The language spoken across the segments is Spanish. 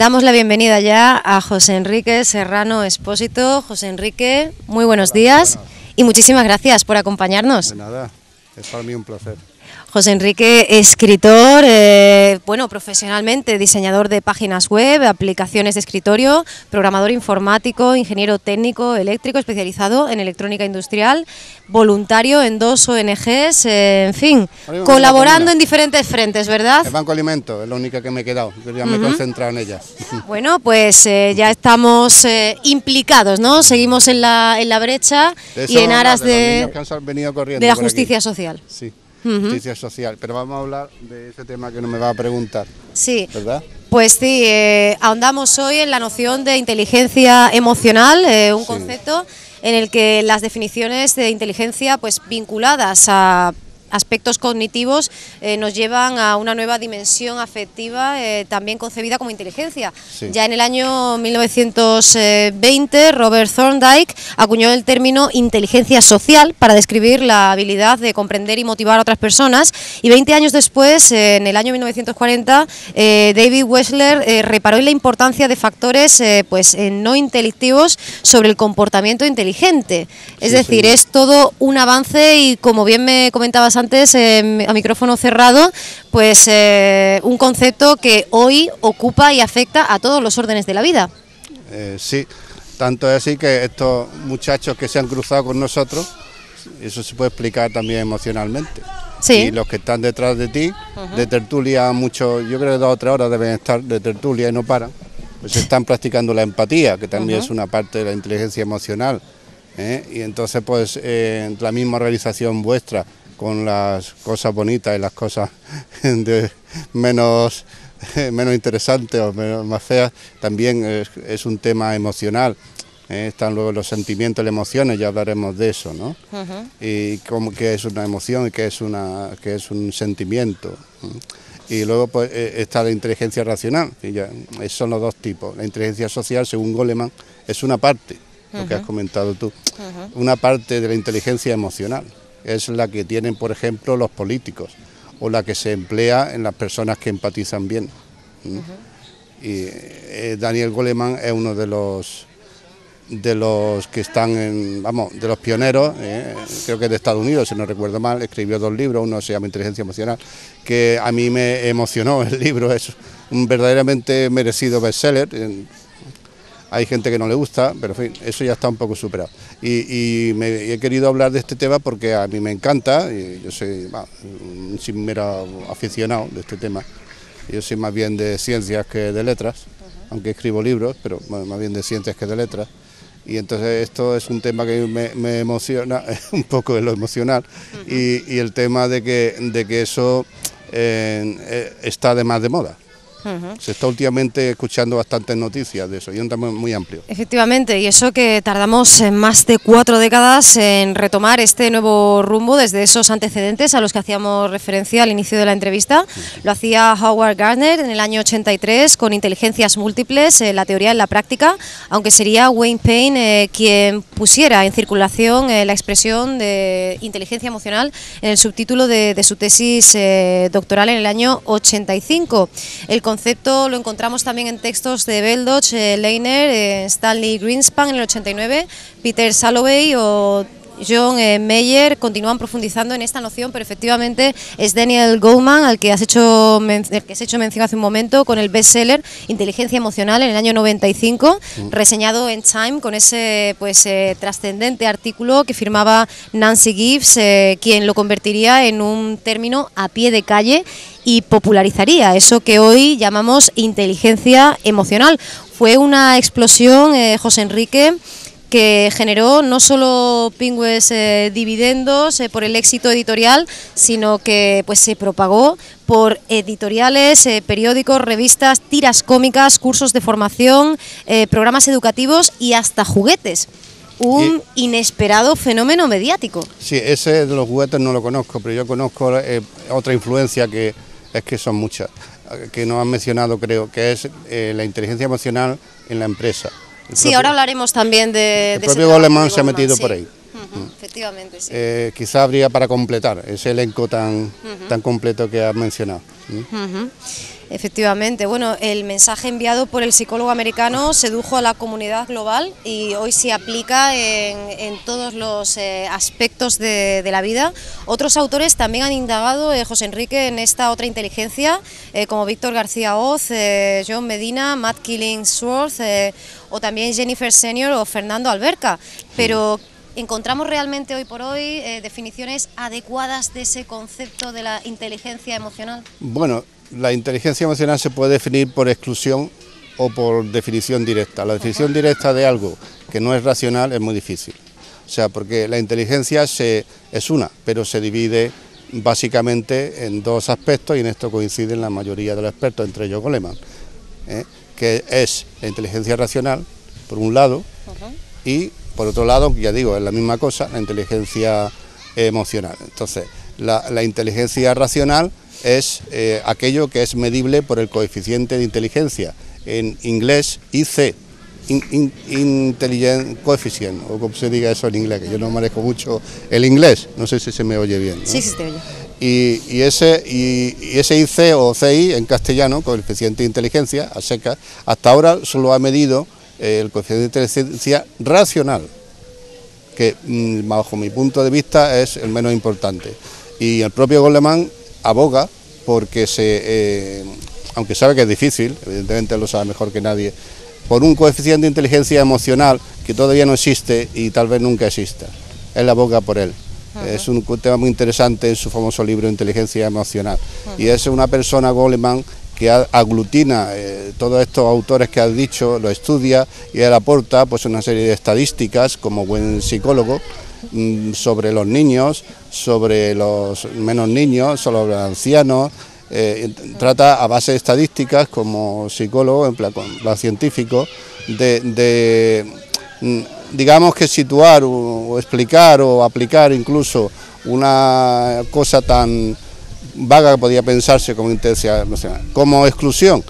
Damos la bienvenida ya a José Enrique Serrano Expósito. José Enrique, muy buenos días y muchísimas gracias por acompañarnos. De nada, es para mí un placer. José Enrique, escritor, bueno, profesionalmente diseñador de páginas web, aplicaciones de escritorio, programador informático, ingeniero técnico, eléctrico, especializado en electrónica industrial, voluntario en 2 ONGs, en fin, colaborando en diferentes frentes, ¿verdad? El Banco Alimentos es la única que me he quedado, yo ya me he concentrado en ella. Bueno, pues ya estamos implicados, ¿no? Seguimos en la brecha y en aras de la justicia social. Sí. Justicia social, pero vamos a hablar de ese tema que no me va a preguntar. Sí, ¿verdad? Pues sí, ahondamos hoy en la noción de inteligencia emocional, un concepto en el que las definiciones de inteligencia pues vinculadas a aspectos cognitivos nos llevan a una nueva dimensión afectiva, también concebida como inteligencia. Sí. Ya en el año 1920, Robert Thorndike acuñó el término inteligencia social para describir la habilidad de comprender y motivar a otras personas, y 20 años después, en el año 1940, David Wechsler reparó en la importancia de factores pues no intelectivos sobre el comportamiento inteligente. Es decir, es todo un avance y, como bien me comentabas antes, a micrófono cerrado, pues un concepto que hoy ocupa y afecta a todos los órdenes de la vida. Sí, tanto es así que estos muchachos que se han cruzado con nosotros, eso se puede explicar también emocionalmente. Sí. Y los que están detrás de ti, de tertulia, muchos, yo creo que 2 o 3 horas deben estar de tertulia y no paran, pues están practicando la empatía, que también es una parte de la inteligencia emocional. Y entonces pues la misma realización vuestra, con las cosas bonitas y las cosas menos interesantes o más feas, también es un tema emocional. Están luego los sentimientos y las emociones, ya hablaremos de eso, ¿no? Y cómo que es una emoción y qué es un sentimiento. Y luego pues está la inteligencia racional, y ya, son los 2 tipos. La inteligencia social, según Goleman, es una parte, lo que has comentado tú, una parte de la inteligencia emocional. Es la que tienen, por ejemplo, los políticos, o la que se emplea en las personas que empatizan bien. Y Daniel Goleman es uno de los que están de los pioneros, creo que de Estados Unidos, si no recuerdo mal. Escribió 2 libros, uno se llama Inteligencia Emocional, que a mí me emocionó el libro, es un verdaderamente merecido bestseller. Hay gente que no le gusta, pero en fin, eso ya está un poco superado. Y he querido hablar de este tema porque a mí me encanta, y yo soy un mero aficionado de este tema. Yo soy más bien de ciencias que de letras, aunque escribo libros, pero más bien de ciencias que de letras. Y entonces esto es un tema que me emociona, un poco de lo emocional, y el tema de que eso está de más de moda. Se está últimamente escuchando bastantes noticias de eso, y un tema muy amplio. Efectivamente, y eso que tardamos más de 4 décadas en retomar este nuevo rumbo desde esos antecedentes a los que hacíamos referencia al inicio de la entrevista. Lo hacía Howard Gardner en el año 83 con Inteligencias Múltiples, la teoría en la práctica, aunque sería Wayne Payne quien pusiera en circulación la expresión de inteligencia emocional en el subtítulo de su tesis doctoral en el año 85. El concepto lo encontramos también en textos de Beldoch, Leiner, Stanley Greenspan en el 89, Peter Salovey o John Mayer continúan profundizando en esta noción, pero efectivamente es Daniel Goleman al que has hecho mención hace un momento con el bestseller Inteligencia Emocional en el año 95, reseñado en Time con ese trascendente artículo que firmaba Nancy Gibbs, quien lo convertiría en un término a pie de calle y popularizaría eso que hoy llamamos inteligencia emocional. Fue una explosión, José Enrique, que generó no solo pingües dividendos por el éxito editorial, sino que se propagó por editoriales, periódicos, revistas, tiras cómicas, cursos de formación, programas educativos y hasta juguetes. Un inesperado fenómeno mediático. Sí, ese de los juguetes no lo conozco, pero yo conozco otra influencia que es que son muchas, que no han mencionado, creo, que es la inteligencia emocional en la empresa. Sí, ahora hablaremos también de... El propio Goleman se ha metido por ahí. Efectivamente, sí. Quizá habría para completar ese elenco tan completo que has mencionado. Efectivamente, bueno, el mensaje enviado por el psicólogo americano sedujo a la comunidad global y hoy se aplica en todos los aspectos de la vida. Otros autores también han indagado, José Enrique, en esta otra inteligencia, como Víctor García Hoz, John Medina, Matt Killingsworth, o también Jennifer Senior o Fernando Alberca, pero ¿encontramos realmente hoy por hoy definiciones adecuadas de ese concepto de la inteligencia emocional? Bueno, la inteligencia emocional se puede definir por exclusión o por definición directa. La definición directa de algo que no es racional es muy difícil. O sea, porque la inteligencia es una, pero se divide básicamente en dos aspectos, y en esto coinciden la mayoría de los expertos, entre ellos Goleman, que es la inteligencia racional, por un lado, y por otro lado, ya digo, es la misma cosa, la inteligencia emocional. Entonces, la inteligencia racional es aquello que es medible por el coeficiente de inteligencia, en inglés IC, Intelligent Coefficient, o como se diga eso en inglés, que yo no manejo mucho el inglés, no sé si se me oye bien, ¿no? Sí, se te oye. Y ese IC o CI en castellano, coeficiente de inteligencia, a secas, hasta ahora solo ha medido el coeficiente de inteligencia racional, que bajo mi punto de vista es el menos importante. Y el propio Goleman aboga porque aunque sabe que es difícil, evidentemente lo sabe mejor que nadie, por un coeficiente de inteligencia emocional que todavía no existe y tal vez nunca exista. Él aboga por él. Es un tema muy interesante en su famoso libro Inteligencia Emocional. Y es una persona, Goleman, que aglutina todos estos autores que has dicho, lo estudia, y él aporta pues una serie de estadísticas como buen psicólogo sobre los niños, sobre los menos niños, sobre los ancianos. Trata a base de estadísticas como psicólogo, en plan científico, digamos que situar o explicar o aplicar incluso una cosa tan vaga que podía pensarse como inteligencia emocional, como exclusión,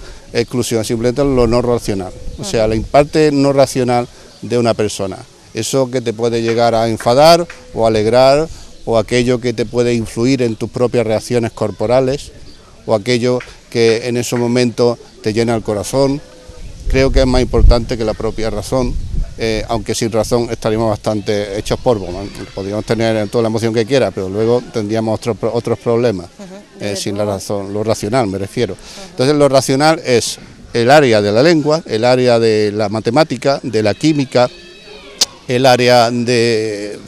simplemente lo no racional, o sea, la parte no racional de una persona, eso que te puede llegar a enfadar o alegrar, o aquello que te puede influir en tus propias reacciones corporales, o aquello que en ese momento te llena el corazón. Creo que es más importante que la propia razón, aunque sin razón estaríamos bastante hechos polvo, ¿no? Podríamos tener toda la emoción que quiera, pero luego tendríamos otros problemas, sin la razón, lo racional me refiero. Entonces lo racional es el área de la lengua, el área de la matemática, de la química, el área de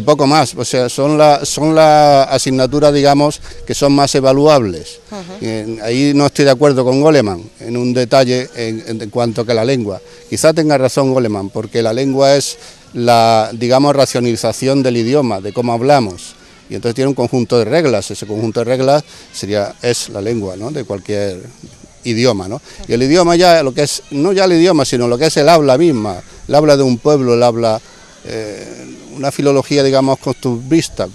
poco más, o sea, son las asignaturas, digamos, que son más evaluables. Ahí no estoy de acuerdo con Goleman en un detalle en cuanto a que la lengua. Quizá tenga razón Goleman, porque la lengua es la, digamos, racionalización del idioma, de cómo hablamos, y entonces tiene un conjunto de reglas. Ese conjunto de reglas es la lengua, ¿no?, de cualquier idioma, ¿no? Y el idioma ya, lo que es, no ya el idioma, sino lo que es el habla misma, el habla de un pueblo, el habla, una filología, digamos, costumbrista,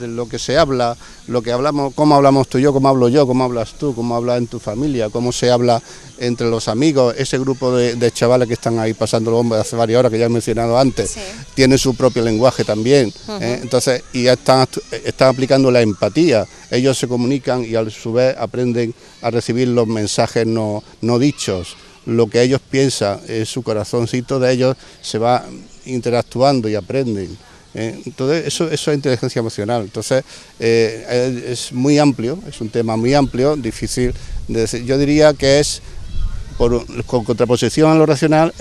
lo que se habla, lo que hablamos, cómo hablamos tú y yo, cómo hablo yo, cómo hablas tú, cómo hablas en tu familia, cómo se habla entre los amigos, ese grupo de chavales que están ahí pasando los hombres hace varias horas, que ya he mencionado antes, sí, tiene su propio lenguaje también, entonces, y están aplicando la empatía, ellos se comunican y a su vez aprenden a recibir los mensajes no dichos, lo que ellos piensan, su corazoncito de ellos se va interactuando y aprenden. Entonces eso es inteligencia emocional. Entonces es muy amplio, es un tema muy amplio, difícil de decir. Yo diría que es, con contraposición a lo racional,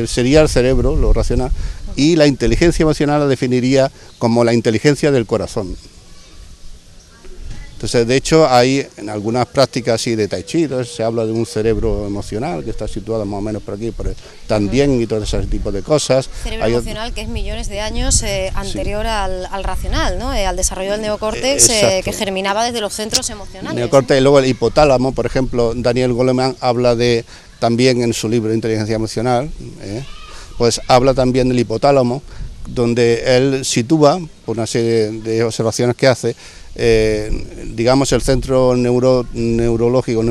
sería el cerebro, lo racional, y la inteligencia emocional la definiría como la inteligencia del corazón. Entonces, de hecho, hay en algunas prácticas así de Tai Chi, se habla de un cerebro emocional que está situado más o menos por aquí, por el Tandien y todo ese tipo de cosas. Cerebro emocional que es millones de años anterior al racional, ¿no? Al desarrollo del neocórtex, que germinaba desde los centros emocionales. Neocórtex, y luego el hipotálamo, por ejemplo, Daniel Goleman habla también en su libro Inteligencia Emocional, pues habla también del hipotálamo, donde él sitúa, por una serie de observaciones que hace, digamos, el centro neurológico,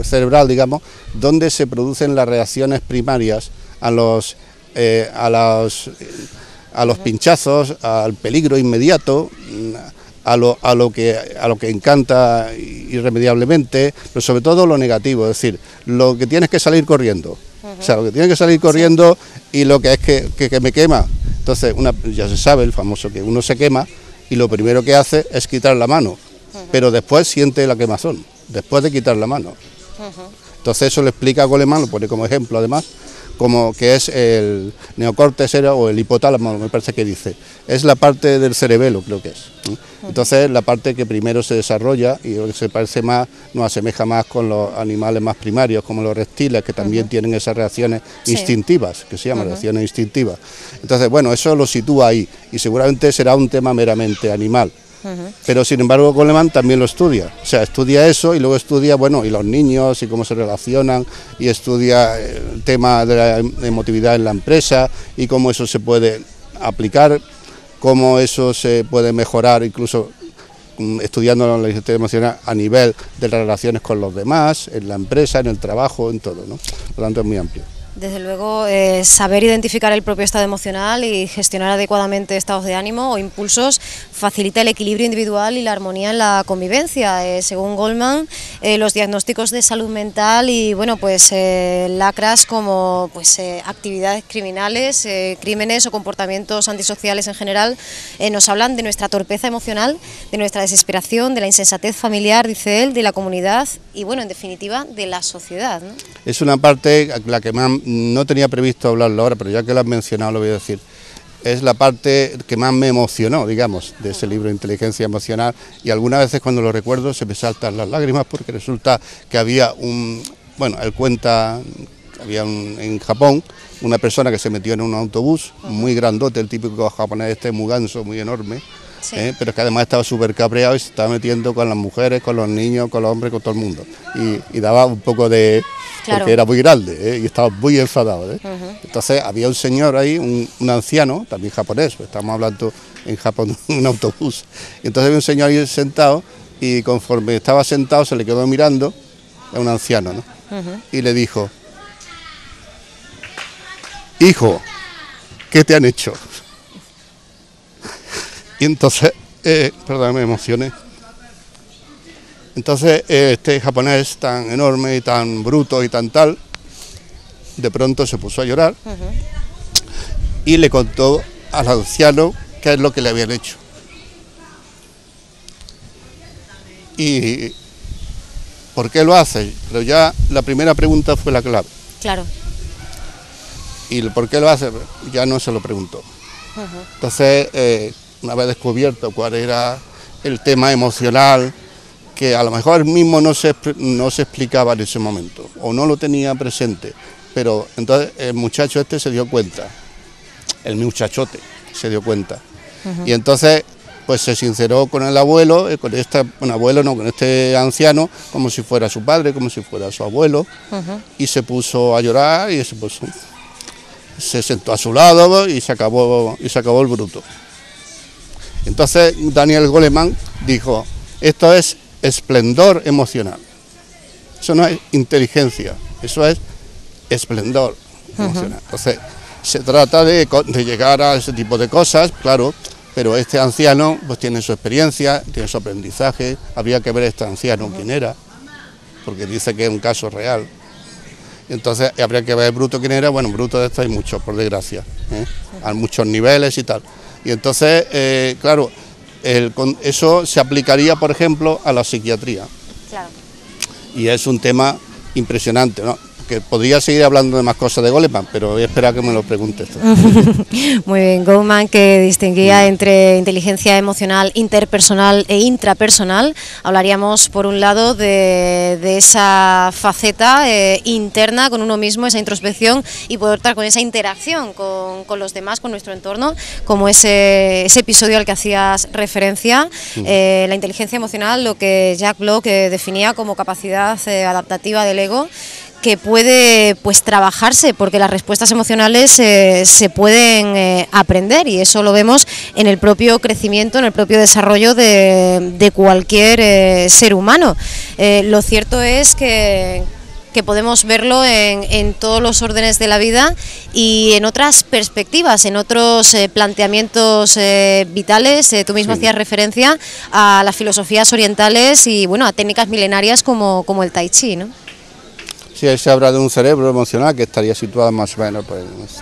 cerebral, digamos, donde se producen las reacciones primarias a a los pinchazos, al peligro inmediato, a lo que encanta irremediablemente, pero sobre todo lo negativo, es decir, lo que tienes que salir corriendo. O sea, lo que tiene que salir corriendo y lo que es que me quema. Entonces, ya se sabe, el famoso, que uno se quema y lo primero que hace es quitar la mano, pero después siente la quemazón, después de quitar la mano. Entonces eso lo explica Goleman, lo pone como ejemplo además, como que es el neocórtex o el hipotálamo, me parece que dice. Es la parte del cerebelo, creo que es. Entonces la parte que primero se desarrolla y se parece más, nos asemeja más con los animales más primarios, como los reptiles, que también tienen esas reacciones instintivas, que se llaman reacciones instintivas. Entonces, bueno, eso lo sitúa ahí y seguramente será un tema meramente animal. Pero sin embargo Goleman también lo estudia, o sea, estudia eso y luego estudia, bueno, y los niños y cómo se relacionan, y estudia el tema de la emotividad en la empresa y cómo eso se puede aplicar, cómo eso se puede mejorar incluso estudiando la inteligencia emocional a nivel de las relaciones con los demás, en la empresa, en el trabajo, en todo, ¿no? Por lo tanto es muy amplio. Desde luego, saber identificar el propio estado emocional y gestionar adecuadamente estados de ánimo o impulsos facilita el equilibrio individual y la armonía en la convivencia. Según Goleman, los diagnósticos de salud mental y bueno, pues lacras como pues actividades criminales, crímenes o comportamientos antisociales en general, nos hablan de nuestra torpeza emocional, de nuestra desesperación, de la insensatez familiar, dice él, de la comunidad y bueno, en definitiva, de la sociedad, ¿no? Es una parte la que más no tenía previsto hablarlo ahora, pero ya que lo has mencionado lo voy a decir. Es la parte que más me emocionó, digamos, de ese libro Inteligencia Emocional, y algunas veces cuando lo recuerdo se me saltan las lágrimas porque resulta que había él cuenta, en Japón, una persona que se metió en un autobús muy grandote, el típico japonés muy ganso, muy enorme, pero que además estaba súper cabreado y se estaba metiendo con las mujeres, con los niños, con los hombres, con todo el mundo, y daba un poco de... Claro. Porque era muy grande y estaba muy enfadado. Entonces había un señor ahí, un anciano, también japonés, pues estamos hablando en Japón de un autobús. Y entonces había un señor ahí sentado y conforme estaba sentado se le quedó mirando, a un anciano, ¿no? Y le dijo: hijo, ¿qué te han hecho? Y entonces, perdón, me emocioné. Entonces este japonés tan enorme y tan bruto y tan tal, de pronto se puso a llorar y le contó al anciano qué es lo que le habían hecho. Y ¿por qué lo hace? Pero ya la primera pregunta fue la clave. Claro. Y el por qué lo hace ya no se lo preguntó. Entonces, una vez descubierto cuál era el tema emocional, que a lo mejor él mismo no se explicaba en ese momento, o no lo tenía presente, pero entonces el muchacho este se dio cuenta, el muchachote se dio cuenta, y entonces pues se sinceró con el abuelo, con este anciano, como si fuera su padre, como si fuera su abuelo, y se puso a llorar y se sentó a su lado y se acabó el bruto. Entonces Daniel Goleman dijo: esto es esplendor emocional, eso no es inteligencia, eso es esplendor emocional. Entonces se trata de llegar a ese tipo de cosas, claro, pero este anciano pues tiene su experiencia, tiene su aprendizaje, habría que ver este anciano quién era, porque dice que es un caso real. Entonces habría que ver bruto quién era. Bueno, bruto de esto hay muchos, por desgracia, a muchos niveles y tal. Y entonces, claro, eso se aplicaría, por ejemplo, a la psiquiatría. Claro. Y es un tema impresionante, ¿no? Que podría seguir hablando de más cosas de Goleman, pero voy a esperar que me lo preguntes. Muy bien, Goleman, que distinguía entre inteligencia emocional interpersonal e intrapersonal. Hablaríamos, por un lado, de esa faceta interna con uno mismo, esa introspección, y por otra, con esa interacción con los demás, con nuestro entorno, como ese episodio al que hacías referencia. La inteligencia emocional, lo que Jack Block definía como capacidad adaptativa del ego, que puede pues trabajarse, porque las respuestas emocionales se pueden aprender, y eso lo vemos en el propio crecimiento, en el propio desarrollo de cualquier ser humano. Lo cierto es que que podemos verlo en todos los órdenes de la vida y en otras perspectivas, en otros planteamientos vitales. Tú mismo hacías referencia a las filosofías orientales y bueno, a técnicas milenarias como el Tai Chi, ¿no? Sí, se habla de un cerebro emocional que estaría situado más o menos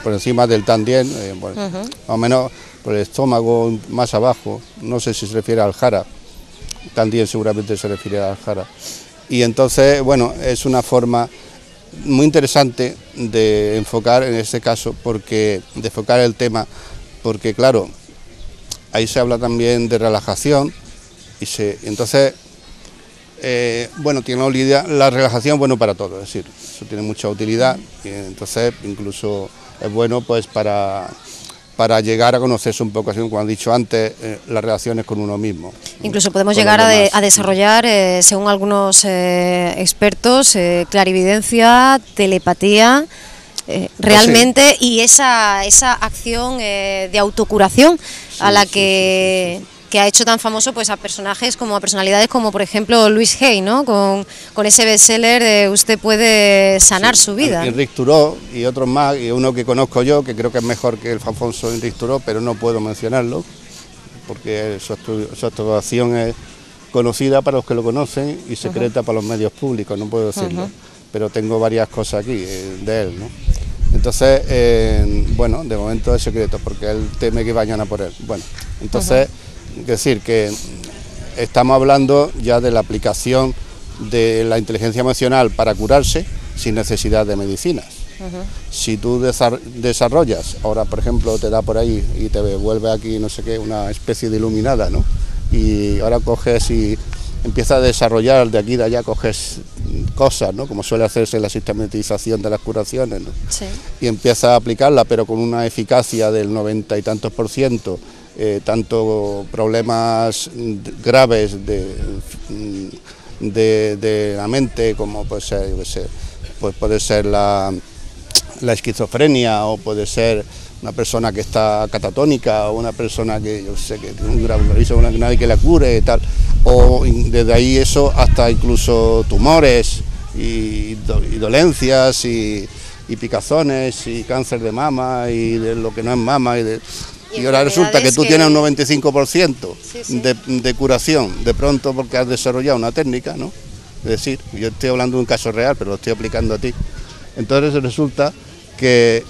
por encima del tandien, más o menos por el estómago, más abajo. No sé si se refiere al jara, tandien seguramente se refiere al jara. Y entonces, bueno, es una forma muy interesante de enfocar en este caso, de enfocar el tema, porque claro, ahí se habla también de relajación entonces, bueno, tiene la relajación bueno para todo, es decir, eso tiene mucha utilidad y entonces incluso es bueno pues para llegar a conocerse un poco, así como he dicho antes, las relaciones con uno mismo. Incluso podemos llegar a desarrollar, según algunos expertos, clarividencia, telepatía, realmente, y esa acción de autocuración a la que ha hecho tan famoso pues a personajes como a personalidades como por ejemplo Louise Hay, ¿no? Con ese bestseller de Usted puede sanar su vida. Enric Turó y otros más, y uno que conozco yo, que creo que es mejor que el famoso Enric Turó, pero no puedo mencionarlo, porque su actuación es conocida para los que lo conocen y secreta para los medios públicos, no puedo decirlo, pero tengo varias cosas aquí de él, ¿no? Entonces, bueno, de momento es secreto, porque él teme que vayan a por él. Bueno, entonces... Es decir, que estamos hablando ya de la aplicación de la inteligencia emocional para curarse sin necesidad de medicinas. Si tú desarrollas, ahora por ejemplo te da por ahí y te vuelve aquí no sé qué, una especie de iluminada, ¿no? Y ahora coges y empiezas a desarrollar de aquí y de allá, coges cosas, ¿no? Como suele hacerse en la sistematización de las curaciones, ¿no? Sí. Y empiezas a aplicarla, pero con una eficacia del 90 y tantos %, tanto problemas graves de la mente como puede ser, yo qué sé, pues puede ser la esquizofrenia, o puede ser una persona que está catatónica, o una persona que yo sé que tiene un grave nadie que la cure y tal, o desde ahí eso hasta incluso tumores y dolencias y picazones y cáncer de mama y de lo que no es mama y ahora resulta que tú tienes un 95% de curación, de pronto porque has desarrollado una técnica, ¿no? Es decir, yo estoy hablando de un caso real, pero lo estoy aplicando a ti. Entonces resulta que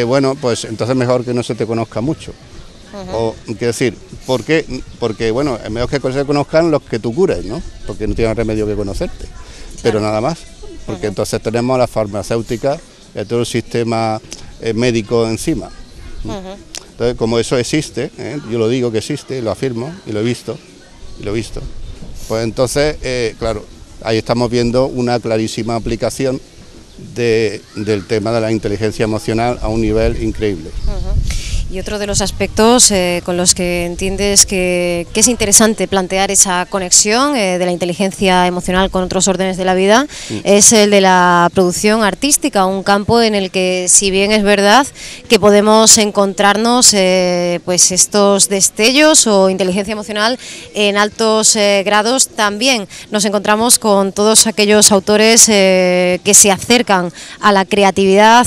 bueno, pues entonces mejor que no se te conozca mucho. O, quiero decir, ¿por qué? Porque, bueno, es mejor que se conozcan los que tú cures, ¿no? Porque no tienen remedio que conocerte, pero nada más. Porque entonces tenemos a la farmacéutica y todo el sistema médico encima. Entonces, como eso existe, yo lo digo que existe, lo afirmo y lo he visto, pues entonces, claro, ahí estamos viendo una clarísima aplicación del tema de la inteligencia emocional a un nivel increíble. Y otro de los aspectos con los que entiendes que es interesante plantear esa conexión de la inteligencia emocional con otros órdenes de la vida es el de la producción artística, un campo en el que, si bien es verdad que podemos encontrarnos pues estos destellos o inteligencia emocional en altos grados, también nos encontramos con todos aquellos autores que se acercan a la creatividad,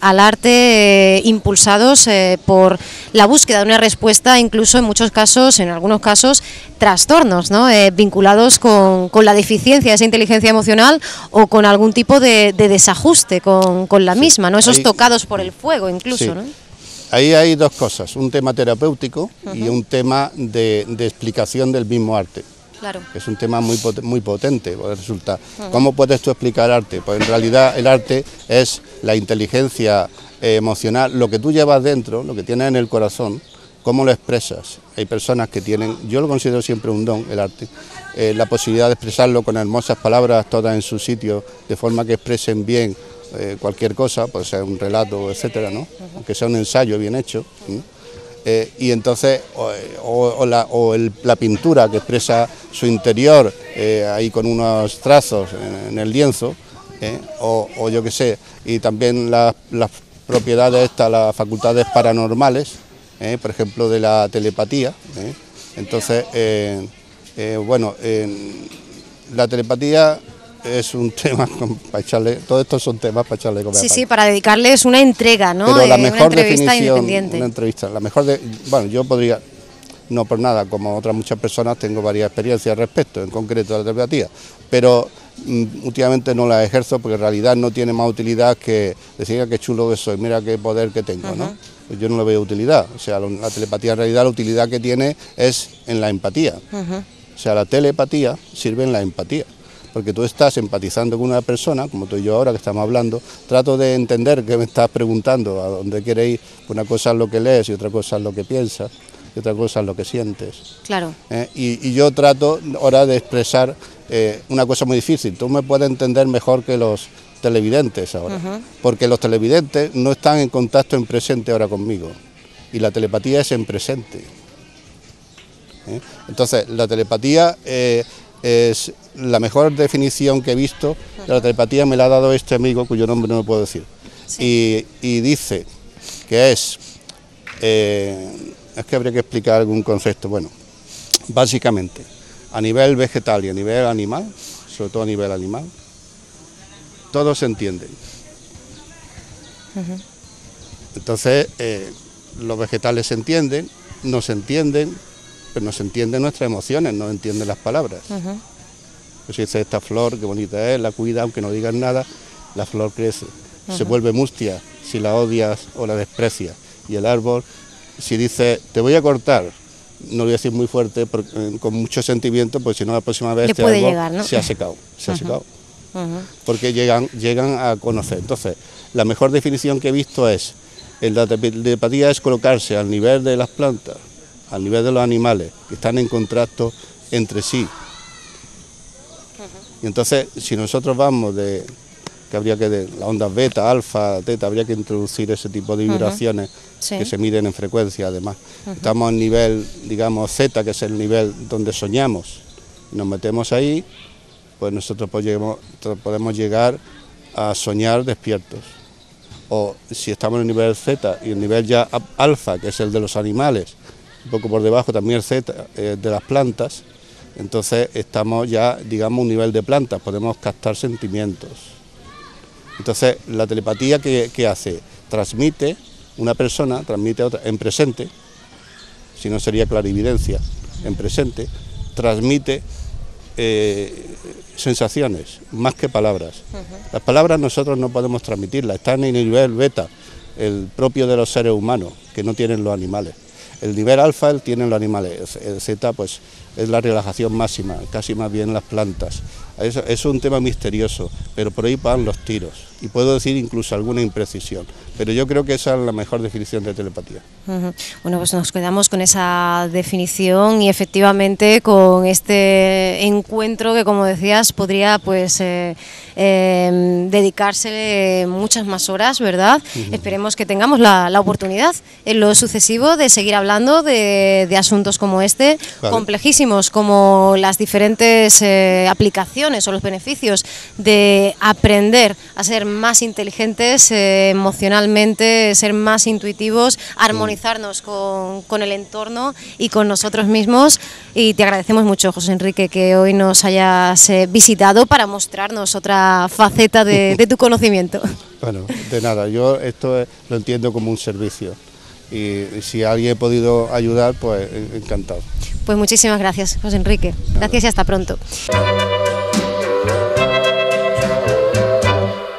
al arte, impulsados por la búsqueda de una respuesta, incluso en muchos casos, en algunos casos, trastornos, ¿no? Vinculados con la deficiencia de esa inteligencia emocional o con algún tipo de desajuste con la misma, ¿no? Esos tocados por el fuego incluso, ¿no? Ahí hay dos cosas, un tema terapéutico y un tema de explicación del mismo arte. Claro. Es un tema muy potente, pues resulta. ¿Cómo puedes tú explicar arte? Pues en realidad el arte es la inteligencia emocional, lo que tú llevas dentro, lo que tienes en el corazón, cómo lo expresas. Hay personas que tienen, yo lo considero siempre un don, el arte, la posibilidad de expresarlo con hermosas palabras, todas en su sitio, de forma que expresen bien cualquier cosa, puede ser un relato, etcétera, ¿no? Aunque sea un ensayo bien hecho. Y entonces, la pintura que expresa su interior ahí con unos trazos en el lienzo, o yo qué sé, y también las propiedades, las facultades paranormales, por ejemplo de la telepatía. Entonces, bueno, la telepatía es un tema para echarle, todos estos son temas para echarle comida. Sí, sí, para dedicarles una entrega, ¿no? Pero la mejor una entrevista definición, independiente. una entrevista, la mejor bueno, yo podría, no por nada, como otras muchas personas, tengo varias experiencias al respecto, en concreto de la telepatía, pero últimamente no la ejerzo porque en realidad no tiene más utilidad que decir qué chulo que soy, mira qué poder que tengo, ¿no? Pues yo no le veo utilidad, o sea, la telepatía en realidad la utilidad que tiene es en la empatía, o sea, la telepatía sirve en la empatía. Porque tú estás empatizando con una persona, como tú y yo ahora que estamos hablando, trato de entender qué me estás preguntando, a dónde quieres ir, una cosa es lo que lees y otra cosa es lo que piensas, y otra cosa es lo que sientes. Claro. Y yo trato ahora de expresar una cosa muy difícil, tú me puedes entender mejor que los televidentes ahora, porque los televidentes no están en contacto en presente ahora conmigo, y la telepatía es en presente. Entonces, la telepatía es la mejor definición que he visto de la telepatía, me la ha dado este amigo cuyo nombre no me puedo decir. Sí. Y dice que es que habría que explicar algún concepto. Bueno, básicamente, a nivel vegetal y a nivel animal, sobre todo a nivel animal, todos se entienden. Entonces, los vegetales se entienden, no se entienden, pero nos entienden nuestras emociones, no entienden las palabras. Pues si dice esta flor, qué bonita es, la cuida, aunque no digas nada, la flor crece. Se vuelve mustia si la odias o la desprecias. Y el árbol, si dice, te voy a cortar, no lo voy a decir muy fuerte, con mucho sentimiento, pues si no la próxima vez este árbol llegar, ¿no? Se ha secado, porque llegan a conocer. Entonces, la mejor definición que he visto es, la telepatía es colocarse al nivel de las plantas, al nivel de los animales, que están en contacto entre sí. Y entonces, si nosotros vamos de las ondas beta, alfa, teta, habría que introducir ese tipo de vibraciones que se miden en frecuencia, además. Estamos en nivel, digamos, zeta, que es el nivel donde soñamos. Nos metemos ahí, pues nosotros podemos llegar a soñar despiertos. O si estamos en el nivel zeta y el nivel ya alfa, que es el de los animales, un poco por debajo también el zeta de las plantas, entonces estamos ya, digamos, a un nivel de plantas, podemos captar sentimientos. Entonces, la telepatía, ¿qué hace? Transmite, una persona transmite a otra, en presente, si no sería clarividencia, en presente, transmite sensaciones, más que palabras. Las palabras nosotros no podemos transmitirlas, están en el nivel beta, el propio de los seres humanos, que no tienen los animales. El nivel alfa el tienen los animales, el zeta pues es la relajación máxima, casi más bien las plantas. Eso es un tema misterioso, pero por ahí van los tiros, y puedo decir incluso alguna imprecisión, pero yo creo que esa es la mejor definición de telepatía. Bueno, pues nos quedamos con esa definición y efectivamente con este encuentro que, como decías, podría pues dedicársele muchas más horas, ¿verdad? Esperemos que tengamos la oportunidad en lo sucesivo de seguir hablando de asuntos como este, complejísimos, como las diferentes aplicaciones o los beneficios de aprender a ser más inteligentes emocionalmente, ser más intuitivos, armonizarnos con el entorno y con nosotros mismos. Y te agradecemos mucho, José Enrique, que hoy nos hayas visitado para mostrarnos otra faceta de tu conocimiento. Bueno, de nada, yo esto lo entiendo como un servicio y si alguien he podido ayudar, pues encantado. Pues muchísimas gracias, José Enrique. Gracias y hasta pronto.